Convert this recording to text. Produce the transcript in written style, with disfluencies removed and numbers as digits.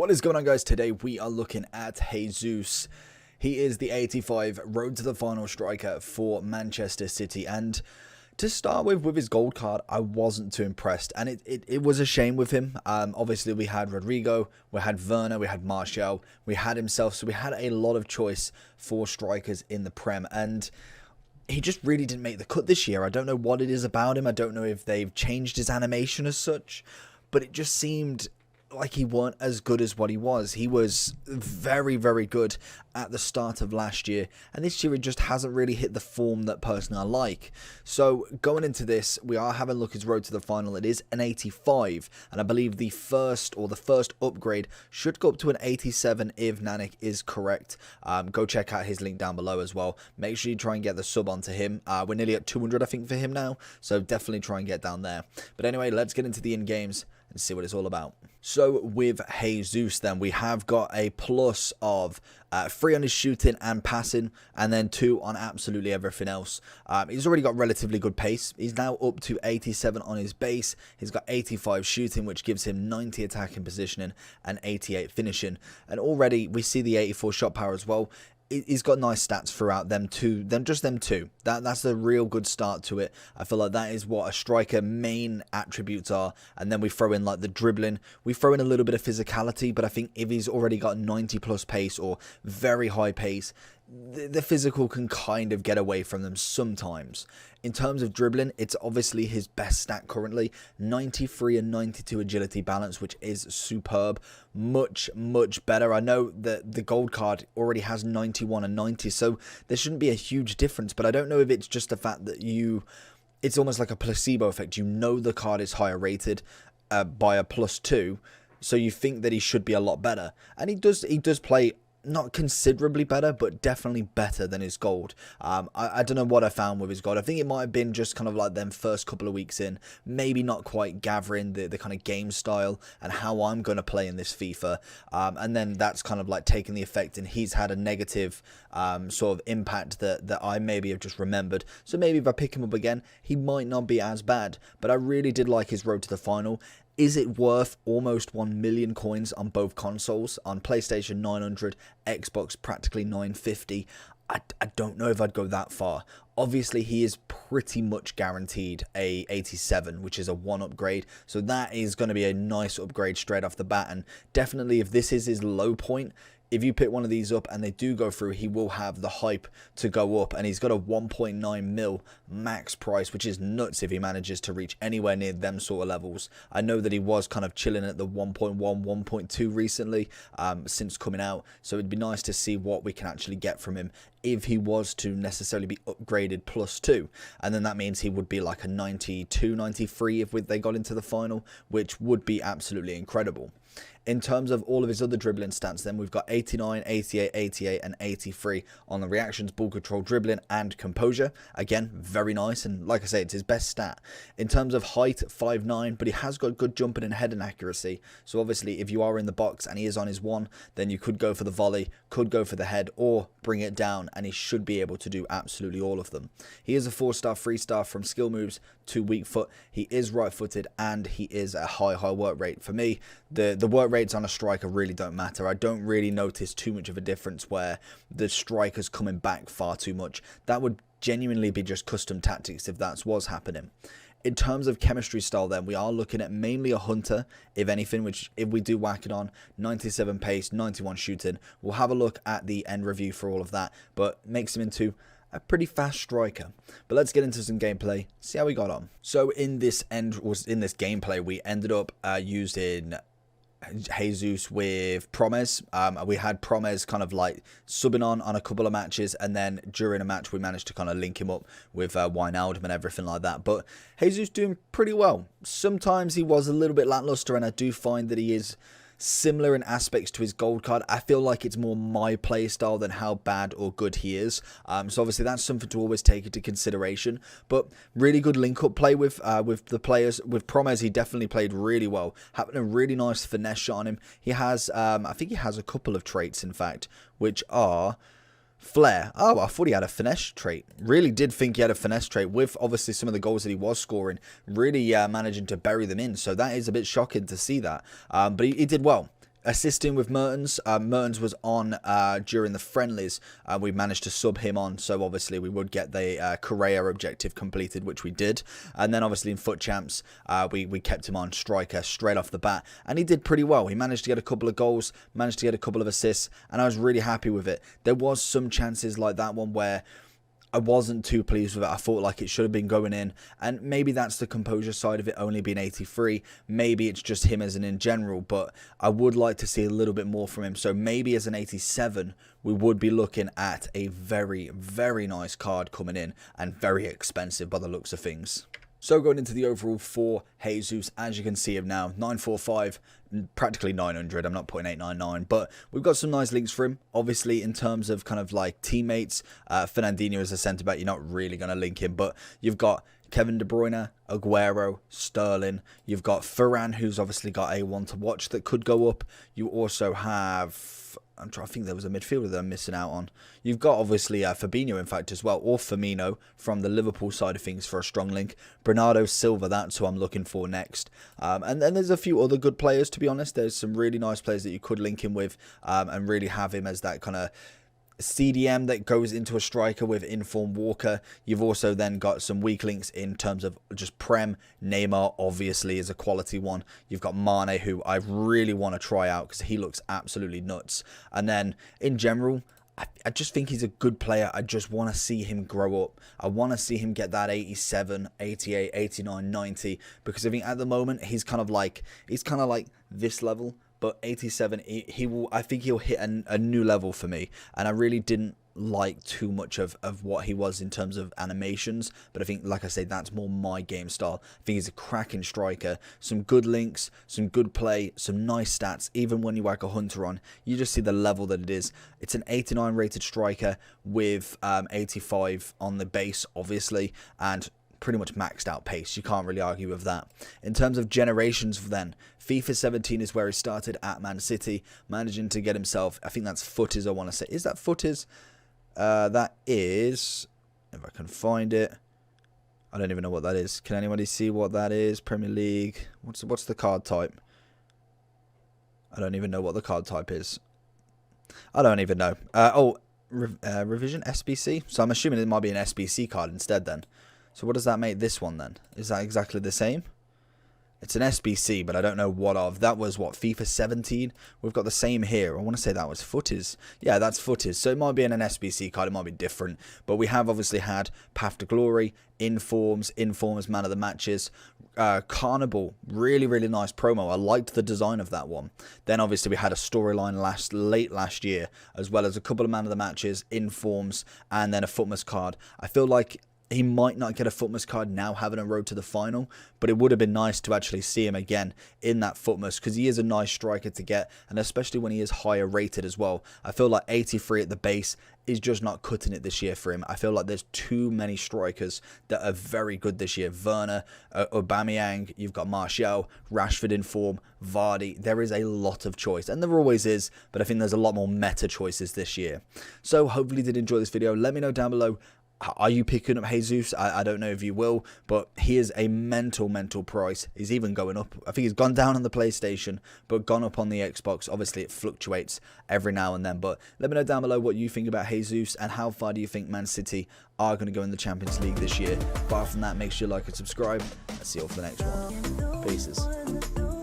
What is going on, guys? Today we are looking at Jesus. He is the 85 road to the final striker for Manchester City, and to start with his gold card, I wasn't too impressed, and it was a shame with him. Obviously we had Rodrigo, we had Werner, we had Martial, we had himself, so we had a lot of choice for strikers in the Prem, and he just really didn't make the cut this year. I don't know what it is about him. I don't know if they've changed his animation as such, but it just seemed like he weren't as good as what he was. He was very, very good at the start of last year, and this year it just hasn't really hit the form that personally I like. So going into this, we are having a look at his road to the final. It is an 85, and I believe the first upgrade should go up to an 87 if Nannik is correct. Go check out his link down below as well. Make sure you try and get the sub onto him. We're nearly at 200, I think, for him now, so definitely try and get down there. But anyway, let's get into the in-games and see what it's all about. So with Jesus, then we have got a plus of 3 on his shooting and passing, and then 2 on absolutely everything else. He's already got relatively good pace. He's now up to 87 on his base. He's got 85 shooting, which gives him 90 attacking positioning and 88 finishing. And already we see the 84 shot power as well. He's got nice stats throughout them two. That's a real good start to it. I feel like that is what a striker main attributes are, and then we throw in like the dribbling, we throw in a little bit of physicality, but I think if he's already got 90 plus pace or very high pace, the physical can kind of get away from them sometimes. In terms of dribbling, it's obviously his best stat currently, 93 and 92 agility balance, which is superb. Much better. I know that the gold card already has 91 and 90, so there shouldn't be a huge difference, but I don't know if it's just the fact that it's almost like a placebo effect. You know the card is higher rated by a +2, so you think that he should be a lot better, and he does play not considerably better, but definitely better than his gold. I don't know what I found with his gold. I think it might have been just kind of like them first couple of weeks in, maybe not quite gathering the kind of game style and how I'm going to play in this FIFA. And then that's kind of like taking the effect, and he's had a negative sort of impact that I maybe have just remembered. So maybe if I pick him up again, he might not be as bad. But I really did like his road to the final. Is it worth almost 1 million coins on both consoles? On PlayStation 900, Xbox practically 950. I don't know if I'd go that far. Obviously, he is pretty much guaranteed a 87, which is a 1 upgrade. So that is going to be a nice upgrade straight off the bat. And definitely, if this is his low point, if you pick one of these up and they do go through, he will have the hype to go up. And he's got a 1.9 mil max price, which is nuts if he manages to reach anywhere near them sort of levels. I know that he was kind of chilling at the 1.1, 1.2 recently since coming out. So it'd be nice to see what we can actually get from him if he was to necessarily be upgraded +2. And then that means he would be like a 92, 93 if they got into the final, which would be absolutely incredible. In terms of all of his other dribbling stats, then we've got 89, 88, 88, and 83 on the reactions, ball control, dribbling, and composure. Again, very nice, and like I say, it's his best stat. In terms of height, 5'9", but he has got good jumping and heading accuracy. So obviously, if you are in the box and he is on his 1, then you could go for the volley, could go for the head, or bring it down, and he should be able to do absolutely all of them. He is a 4-star, 3-star from skill moves to weak foot. He is right-footed, and he is a high work rate. For me, the work rates on a striker really don't matter. I don't really notice too much of a difference where the striker's coming back far too much. That would genuinely be just custom tactics if that was happening. In terms of chemistry style, then, we are looking at mainly a hunter, if anything, which if we do whack it on, 97 pace, 91 shooting. We'll have a look at the end review for all of that, but makes him into a pretty fast striker. But let's get into some gameplay, see how we got on. So in this gameplay, we ended up using Jesus with Promes. We had Promes kind of like subbing on a couple of matches, and then during a match we managed to kind of link him up with Wijnaldum and everything like that. But Jesus doing pretty well. Sometimes he was a little bit lackluster, and I do find that he is similar in aspects to his gold card. I feel like it's more my play style than how bad or good he is. So obviously that's something to always take into consideration. But really good link-up play with the players. With Promes, he definitely played really well. Having a really nice finesse shot on him. He has, I think he has a couple of traits, in fact, which are flair. Oh, I thought he had a finesse trait. Really did think he had a finesse trait with obviously some of the goals that he was scoring, really managing to bury them in. So that is a bit shocking to see that. But he did well. assisting with Mertens. Mertens was on during the friendlies. We managed to sub him on, so obviously we would get the Correa objective completed, which we did. And then obviously in FUT Champs, we kept him on striker straight off the bat, and he did pretty well. He managed to get a couple of goals, managed to get a couple of assists, and I was really happy with it. There was some chances like that one where I wasn't too pleased with it. I thought like it should have been going in, and maybe that's the composure side of it only being 83. Maybe it's just him as an in general, but I would like to see a little bit more from him. So maybe as an 87, we would be looking at a very, very nice card coming in, and very expensive by the looks of things. So going into the overall for Jesus, as you can see him now, 945, practically 900. I'm not putting 899, but we've got some nice links for him. Obviously, in terms of kind of like teammates, Fernandinho as a centre back, you're not really going to link him, but you've got Kevin De Bruyne, Aguero, Sterling. You've got Ferran, who's obviously got a one to watch that could go up. You also have, I think there was a midfielder that I'm missing out on. You've got obviously Fabinho, in fact, as well, or Firmino from the Liverpool side of things for a strong link. Bernardo Silva, that's who I'm looking for next. And then there's a few other good players, to be honest. There's some really nice players that you could link him with and really have him as that kind of CDM that goes into a striker with Inform Walker. You've also then got some weak links in terms of just Prem. Neymar obviously is a quality one. You've got Mane, who I really want to try out because he looks absolutely nuts. And then in general, I just think he's a good player. I just want to see him grow up. I want to see him get that 87, 88, 89, 90, because I think at the moment he's kind of like this level. But 87, I think he'll hit a new level for me. And I really didn't like too much of what he was in terms of animations. But I think, like I say, that's more my game style. I think he's a cracking striker. Some good links, some good play, some nice stats. Even when you whack a Hunter on, you just see the level that it is. It's an 89 rated striker with 85 on the base, obviously. And pretty much maxed out pace. You can't really argue with that. In terms of generations then, FIFA 17 is where he started at Man City, managing to get himself, I think that's Footies I want to say. Is that Footies? That is, if I can find it, I don't even know what that is. Can anybody see what that is? Premier League. What's the card type? I don't even know what the card type is. I don't even know. Revision SBC. So I'm assuming it might be an SBC card instead then. So what does that make this one then? Is that exactly the same? It's an SBC, but I don't know what of. That was what, FIFA 17? We've got the same here. I want to say that was Footies. Yeah, that's Footies. So it might be in an SBC card. It might be different. But we have obviously had Path to Glory, Informs Man of the Matches, Carnival. Really, really nice promo. I liked the design of that one. Then obviously we had a storyline late last year, as well as a couple of Man of the Matches, Informs, and then a Footmas card. I feel like he might not get a Footmas card now having a road to the final, but it would have been nice to actually see him again in that Footmas because he is a nice striker to get, and especially when he is higher rated as well. I feel like 83 at the base is just not cutting it this year for him. I feel like there's too many strikers that are very good this year. Werner, Aubameyang, you've got Martial, Rashford in form, Vardy. There is a lot of choice, and there always is, but I think there's a lot more meta choices this year. So hopefully you did enjoy this video. Let me know down below. Are you picking up Jesus? I don't know if you will, but he is a mental price. He's even going up. I think he's gone down on the PlayStation, but gone up on the Xbox. Obviously, it fluctuates every now and then, but let me know down below what you think about Jesus and how far do you think Man City are going to go in the Champions League this year. Apart from that, make sure you like and subscribe. I'll see you all for the next one. Peace.